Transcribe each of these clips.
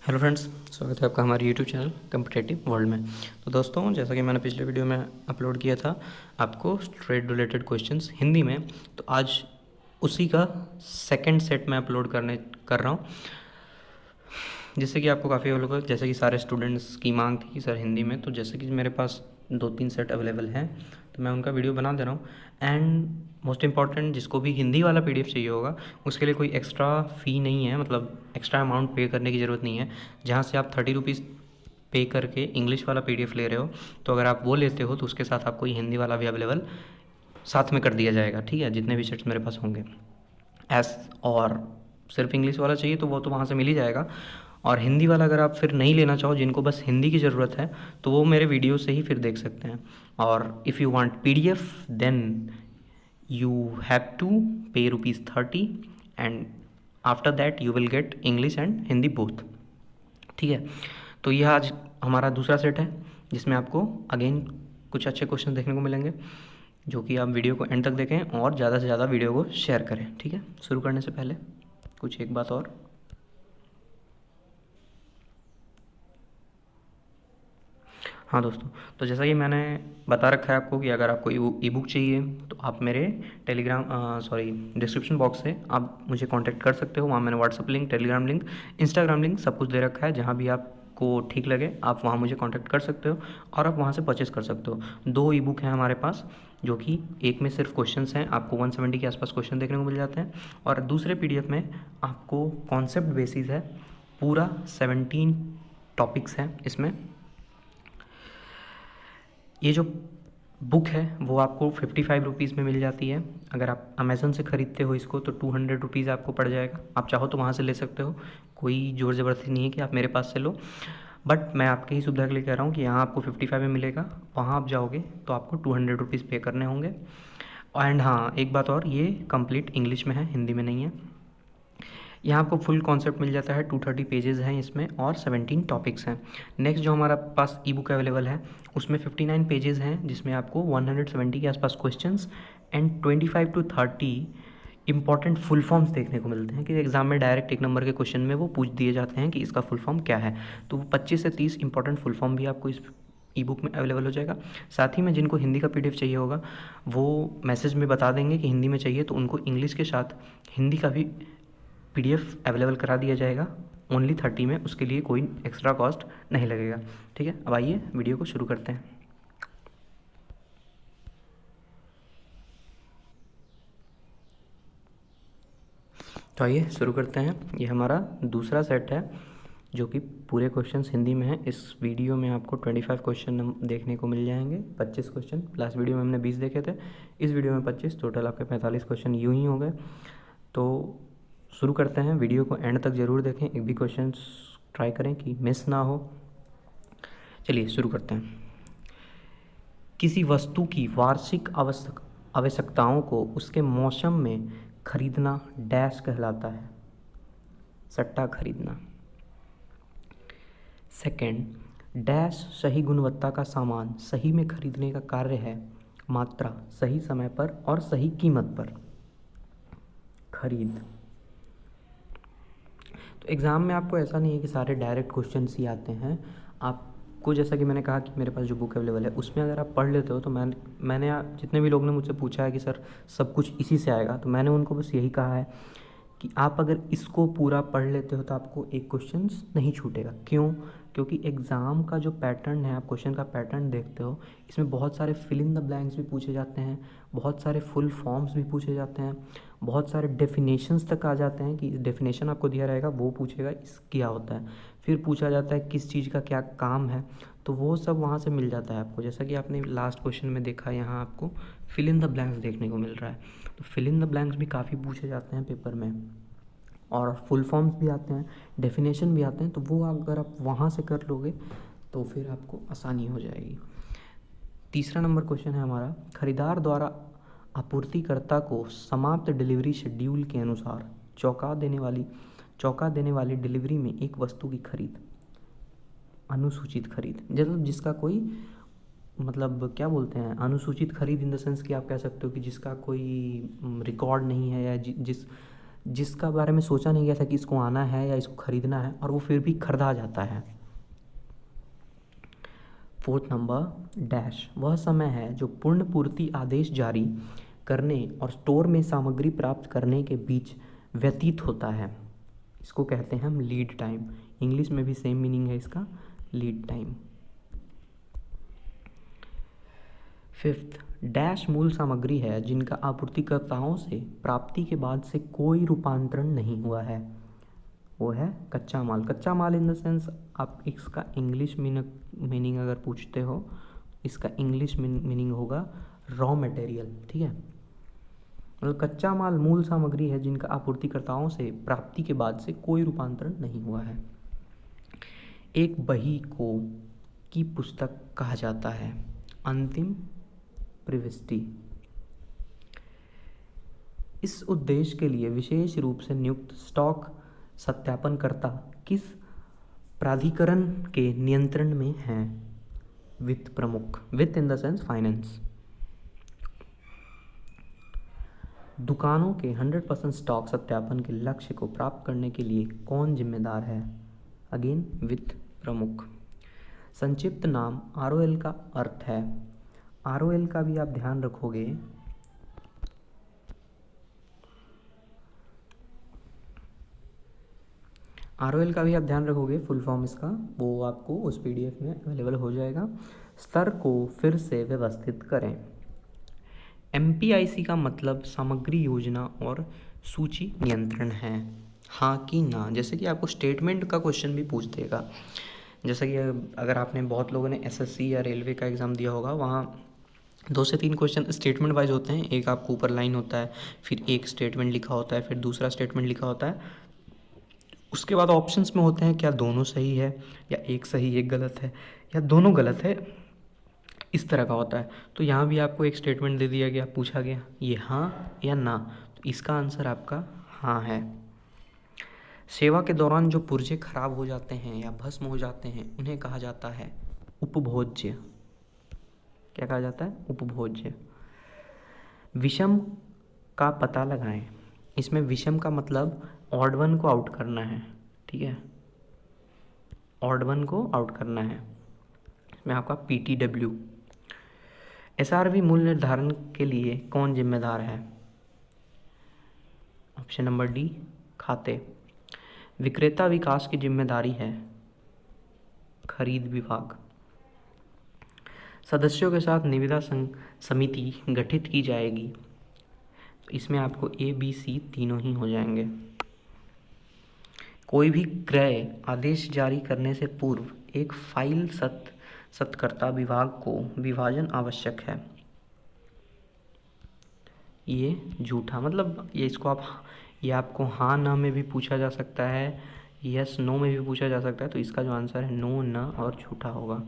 Hello friends, स्वागत है आपका हमारे यूट्यूब चैनल कम्पिटिटिव वर्ल्ड में। तो दोस्तों, जैसा कि मैंने पिछले वीडियो में अपलोड किया था आपको ट्रेड रिलेटेड क्वेश्चंस हिंदी में, तो आज उसी का सेकंड सेट मैं अपलोड कर रहा हूँ, जिससे कि आपको काफ़ी अवेलेबल, जैसे कि सारे स्टूडेंट्स की मांग थी कि सर हिंदी में, तो जैसे कि मेरे पास 2-3 सेट अवेलेबल हैं, तो मैं उनका वीडियो बना दे रहा हूँ। एंड मोस्ट इम्पॉर्टेंट, जिसको भी हिंदी वाला पीडीएफ चाहिए होगा उसके लिए कोई एक्स्ट्रा फ़ी नहीं है, मतलब एक्स्ट्रा अमाउंट पे करने की ज़रूरत नहीं है। जहाँ से आप 30 रुपीज़ पे करके इंग्लिश वाला पीडीएफ ले रहे हो, तो अगर आप वो लेते हो तो उसके साथ आपको हिंदी वाला भी अवेलेबल साथ में कर दिया जाएगा। ठीक है, जितने भी सेट्स मेरे पास होंगे और सिर्फ इंग्लिश वाला चाहिए तो वो तो वहाँ से मिल ही जाएगा। और हिंदी वाला अगर आप फिर नहीं लेना चाहो, जिनको बस हिंदी की ज़रूरत है, तो वो मेरे वीडियो से ही फिर देख सकते हैं। और if you want PDF then you have to pay ₹30 and after that you will get English and Hindi both. ठीक है, तो यह आज हमारा दूसरा सेट है, जिसमें आपको अगेन कुछ अच्छे क्वेश्चन देखने को मिलेंगे, जो कि आप वीडियो को एंड तक देखें और ज़्यादा से ज़्यादा वीडियो को शेयर करें। ठीक है, शुरू करने से पहले कुछ एक बात और, हाँ दोस्तों, तो जैसा कि मैंने बता रखा है आपको कि अगर आपको ई बुक चाहिए तो आप मेरे डिस्क्रिप्शन बॉक्स से आप मुझे कांटेक्ट कर सकते हो। वहाँ मैंने WhatsApp link, Telegram link, Instagram link सब कुछ दे रखा है। जहाँ भी आपको ठीक लगे आप वहाँ मुझे कांटेक्ट कर सकते हो और आप वहाँ से परचेस कर सकते हो। 2 ई बुक हैं हमारे पास, जो कि एक में सिर्फ क्वेश्चंस हैं, आपको 170 के आसपास क्वेश्चन देखने को मिल जाते हैं, और दूसरे पीडीएफ में आपको कॉन्सेप्ट बेसिस है, पूरा 17 टॉपिक्स हैं इसमें। ये जो बुक है वो आपको 55 रुपीज़ में मिल जाती है। अगर आप अमेज़न से ख़रीदते हो इसको तो 200 रुपीज़ आपको पड़ जाएगा। आप चाहो तो वहाँ से ले सकते हो, कोई ज़ोर ज़बरदस्ती नहीं है कि आप मेरे पास से लो, बट मैं आपके ही सुविधा के लिए कह रहा हूँ कि यहाँ आपको 55 में मिलेगा, वहाँ आप जाओगे तो आपको 200 रुपीज़ पे करने होंगे। एंड हाँ, एक बात और, ये कंप्लीट इंग्लिश में है, हिंदी में नहीं है। यहाँ आपको फुल कॉन्सेप्ट मिल जाता है, 230 पेजेस हैं इसमें और 17 टॉपिक्स हैं। नेक्स्ट जो हमारा पास ई बुक अवेलेबल है उसमें 59 पेजेस हैं, जिसमें आपको 170 के आसपास questions and 25 to 30 important full forms देखने को मिलते हैं, कि एग्जाम में डायरेक्ट 1 नंबर के क्वेश्चन में वो पूछ दिए जाते हैं कि इसका फुल फॉर्म क्या है। तो वो 25 से 30 इंपॉर्टेंट फुल फॉर्म भी आपको इस ई बुक में अवेलेबल हो जाएगा। साथ ही में जिनको हिंदी का पीडीएफ चाहिए होगा वो मैसेज में बता देंगे कि हिंदी में चाहिए, तो उनको इंग्लिश के साथ हिंदी का भी पीडीएफ अवेलेबल करा दिया जाएगा ओनली 30 में। उसके लिए कोई एक्स्ट्रा कॉस्ट नहीं लगेगा। ठीक है, अब आइए वीडियो को शुरू करते हैं। तो आइए शुरू करते हैं। ये हमारा दूसरा सेट है, जो कि पूरे क्वेश्चंस हिंदी में है। इस वीडियो में आपको 25 क्वेश्चन देखने को मिल जाएंगे, 25 क्वेश्चन। लास्ट वीडियो में हमने 20 देखे थे, इस वीडियो में 25, टोटल आपके 45 क्वेश्चन यूँ ही हो गए। तो शुरू करते हैं, वीडियो को एंड तक ज़रूर देखें, एक भी क्वेश्चन ट्राई करें कि मिस ना हो। चलिए शुरू करते हैं। किसी वस्तु की वार्षिक आवश्यकताओं को उसके मौसम में खरीदना डैश कहलाता है? सट्टा खरीदना। सेकंड, डैश सही गुणवत्ता का सामान सही में खरीदने का कार्य है, मात्रा, सही समय पर और सही कीमत पर। खरीद। तो एग्ज़ाम में आपको ऐसा नहीं है कि सारे डायरेक्ट क्वेश्चंस ही आते हैं। आपको, जैसा कि मैंने कहा कि मेरे पास जो बुक अवेलेबल है उसमें अगर आप पढ़ लेते हो, तो मैंने जितने भी लोग ने मुझसे पूछा है कि सर सब कुछ इसी से आएगा, तो मैंने उनको बस यही कहा है कि आप अगर इसको पूरा पढ़ लेते हो तो आपको एक क्वेश्चन नहीं छूटेगा। क्यों? क्योंकि एग्ज़ाम का जो पैटर्न है, आप क्वेश्चन का पैटर्न देखते हो, इसमें बहुत सारे फिल इन द ब्लैंक्स भी पूछे जाते हैं, बहुत सारे फुल फॉर्म्स भी पूछे जाते हैं, बहुत सारे डेफिनेशंस तक आ जाते हैं कि डेफिनेशन आपको दिया रहेगा वो पूछेगा इस क्या होता है, फिर पूछा जाता है किस चीज़ का क्या काम है, तो वो सब वहाँ से मिल जाता है आपको। जैसा कि आपने लास्ट क्वेश्चन में देखा, यहाँ आपको फिल इन द ब्लैंक्स देखने को मिल रहा है, तो फिल इन द ब्लैंक्स भी काफ़ी पूछे जाते हैं पेपर में, और फुल फॉर्म्स भी आते हैं, डेफिनेशन भी आते हैं, तो वो अगर आप वहाँ से कर लोगे तो फिर आपको आसानी हो जाएगी। तीसरा नंबर क्वेश्चन है हमारा, खरीदार द्वारा आपूर्तिकर्ता को समाप्त डिलीवरी शेड्यूल के अनुसार चौंका देने वाली डिलीवरी में एक वस्तु की खरीद। अनुसूचित खरीद, मतलब जिसका कोई, मतलब क्या बोलते हैं, अनुसूचित खरीद इन द सेंस कि आप कह सकते हो कि जिसका कोई रिकॉर्ड नहीं है, या जिसका बारे में सोचा नहीं गया था कि इसको आना है या इसको खरीदना है, और वो फिर भी खरीदा जाता है। फोर्थ नंबर डैश, वह समय है जो पूर्ण पूर्ति आदेश जारी करने और स्टोर में सामग्री प्राप्त करने के बीच व्यतीत होता है। इसको कहते हैं हम लीड टाइम। इंग्लिश में भी सेम मीनिंग है इसका, लीड टाइम। फिफ्थ, डैश मूल सामग्री है जिनका आपूर्तिकर्ताओं से प्राप्ति के बाद से कोई रूपांतरण नहीं हुआ है। वो है कच्चा माल। कच्चा माल इन द सेंस, आप इसका इंग्लिश मीनिंग अगर पूछते हो, इसका इंग्लिश मीनिंग होगा रॉ मटेरियल। ठीक है, मतलब कच्चा माल मूल सामग्री है जिनका आपूर्तिकर्ताओं से प्राप्ति के बाद से कोई रूपांतरण नहीं हुआ है। एक बही को की पुस्तक कहा जाता है। अंतिम प्रविष्टि। इस उद्देश्य के लिए विशेष रूप से नियुक्त स्टॉक सत्यापनकर्ता किस प्राधिकरण के नियंत्रण में हैं? वित्त प्रमुख। वित्त इन द सेंस फाइनेंस। दुकानों के 100% स्टॉक सत्यापन के लक्ष्य को प्राप्त करने के लिए कौन जिम्मेदार है? अगेन वित्त प्रमुख। संक्षिप्त नाम ROL का अर्थ है। ROL का भी आप ध्यान रखोगे, ROL का भी आप ध्यान रखोगे, फुल फॉर्म इसका वो आपको उस PDF में अवेलेबल हो जाएगा। स्तर को फिर से व्यवस्थित करें। MPIC का मतलब सामग्री योजना और सूची नियंत्रण है, हाँ कि ना? जैसे कि आपको स्टेटमेंट का क्वेश्चन भी पूछ देगा। जैसे कि अगर आपने, बहुत लोगों ने SSC या रेलवे का एग्ज़ाम दिया होगा, वहाँ 2 से 3 क्वेश्चन स्टेटमेंट वाइज होते हैं। एक आपको ऊपर लाइन होता है, फिर एक स्टेटमेंट लिखा होता है, फिर दूसरा स्टेटमेंट लिखा होता है। उसके बाद ऑप्शंस में होते हैं क्या दोनों सही है, या एक सही एक गलत है, या दोनों गलत है, इस तरह का होता है। तो यहाँ भी आपको एक स्टेटमेंट दे दिया गया, पूछा गया ये हाँ या ना, तो इसका आंसर आपका हाँ है। सेवा के दौरान जो पुर्जे खराब हो जाते हैं या भस्म हो जाते हैं उन्हें कहा जाता है उपभोज्य। क्या कहा जाता है? उपभोज्य। विषम का पता लगाएं। इसमें विषम का मतलब ऑड वन को आउट करना है। ठीक है, ऑड वन को आउट करना है। इसमें आपका PTW। SRV मूल्य निर्धारण के लिए कौन जिम्मेदार है? ऑप्शन नंबर डी, खाते। विक्रेता विकास की जिम्मेदारी है खरीद विभाग। सदस्यों के साथ निविदा समिति गठित की जाएगी। तो इसमें आपको ABC तीनों ही हो जाएंगे। कोई भी क्रय आदेश जारी करने से पूर्व एक फाइल सत्कर्ता विभाग को विभाजन आवश्यक है। ये झूठा, मतलब ये इसको आप, ये आपको हाँ ना में भी पूछा जा सकता है, यस नो में भी पूछा जा सकता है। तो इसका जो आंसर है नो, न और झूठा होगा।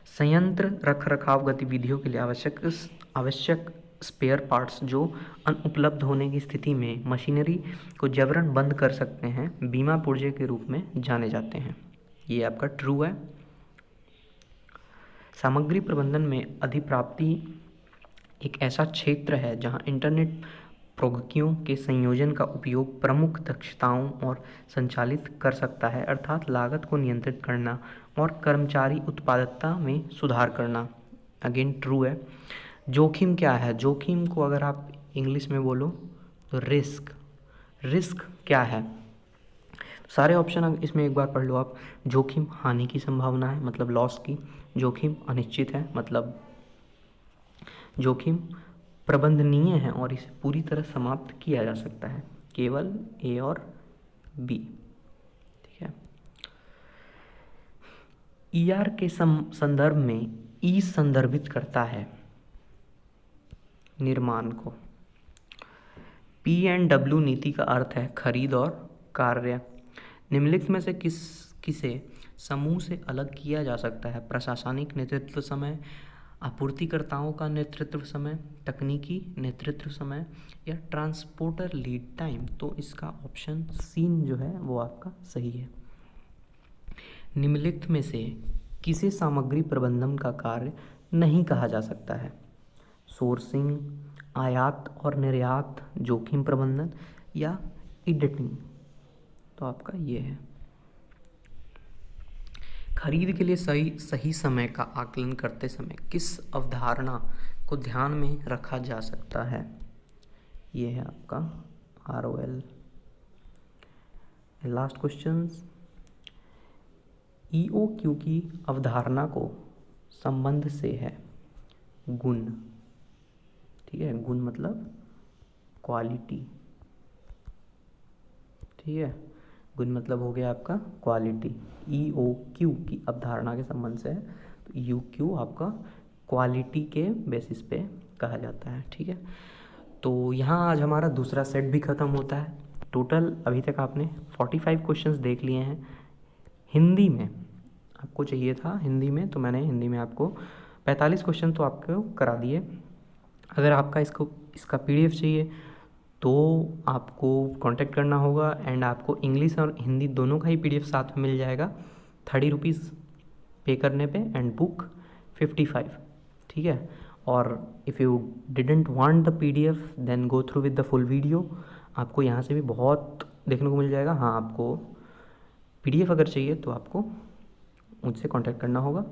संयंत्र रखरखाव गतिविधियों के लिए आवश्यक स्पेयर पार्ट्स जो अनुपलब्ध होने की स्थिति में मशीनरी को जबरन बंद कर सकते हैं बीमा पुर्जे के रूप में जाने जाते हैं। ये आपका ट्रू है। सामग्री प्रबंधन में अधिप्राप्ति एक ऐसा क्षेत्र है जहां इंटरनेट प्रौद्योगिकियों के संयोजन का उपयोग प्रमुख दक्षताओं और संचालित कर सकता है, अर्थात लागत को नियंत्रित करना और कर्मचारी उत्पादकता में सुधार करना। अगेन ट्रू है। जोखिम क्या है? जोखिम को अगर आप इंग्लिश में बोलो तो रिस्क। रिस्क क्या है? सारे ऑप्शन इसमें एक बार पढ़ लो आप। जोखिम हानि की संभावना है, मतलब लॉस की। जोखिम अनिश्चित है, मतलब जोखिम प्रबंधनीय है और इसे पूरी तरह समाप्त किया जा सकता है। केवल A और B। ठीक है। ER के संदर्भ में E संदर्भित करता है निर्माण को। P&W नीति का अर्थ है खरीद और कार्य। निम्नलिखित में से किसे समूह से अलग किया जा सकता है? प्रशासनिक नेतृत्व समय, आपूर्तिकर्ताओं का नेतृत्व समय, तकनीकी नेतृत्व समय, या ट्रांसपोर्टर लीड टाइम। तो इसका ऑप्शन C जो है वो आपका सही है। निम्नलिखित में से किसे सामग्री प्रबंधन का कार्य नहीं कहा जा सकता है? सोर्सिंग, आयात और निर्यात जोखिम प्रबंधन या एडिटिंग। तो आपका ये है। खरीद के लिए सही समय का आकलन करते समय किस अवधारणा को ध्यान में रखा जा सकता है? ये है आपका ROL। लास्ट क्वेश्चन, EOQ की अवधारणा को संबंध से है गुण। ठीक है, गुण मतलब क्वालिटी। ठीक है, गुण मतलब हो गया आपका क्वालिटी। EOQ की अवधारणा के संबंध से है, तो EOQ आपका क्वालिटी के बेसिस पे कहा जाता है। ठीक है, तो यहाँ आज हमारा दूसरा सेट भी ख़त्म होता है। टोटल अभी तक आपने 45 क्वेश्चंस देख लिए हैं हिंदी में। आपको चाहिए था हिंदी में, तो मैंने हिंदी में आपको 45 क्वेश्चन तो आपको करा दिए। अगर आपका इसका PDF चाहिए तो आपको कांटेक्ट करना होगा, एंड आपको इंग्लिश और हिंदी दोनों का ही PDF साथ में मिल जाएगा 30 रुपीज़ पे करने पे, एंड बुक 55। ठीक है, और if you didn't want the PDF then go through with the full video. आपको यहाँ से भी बहुत देखने को मिल जाएगा। हाँ, आपको PDF अगर चाहिए तो आपको मुझसे कांटेक्ट करना होगा,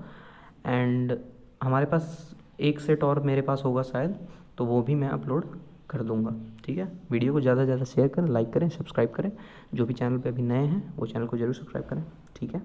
एंड हमारे पास एक सेट और मेरे पास होगा शायद, तो वो भी मैं अपलोड कर दूंगा। ठीक है, वीडियो को ज़्यादा से ज़्यादा शेयर करें, लाइक करें, सब्सक्राइब करें। जो भी चैनल पे अभी नए हैं वो चैनल को ज़रूर सब्सक्राइब करें। ठीक है।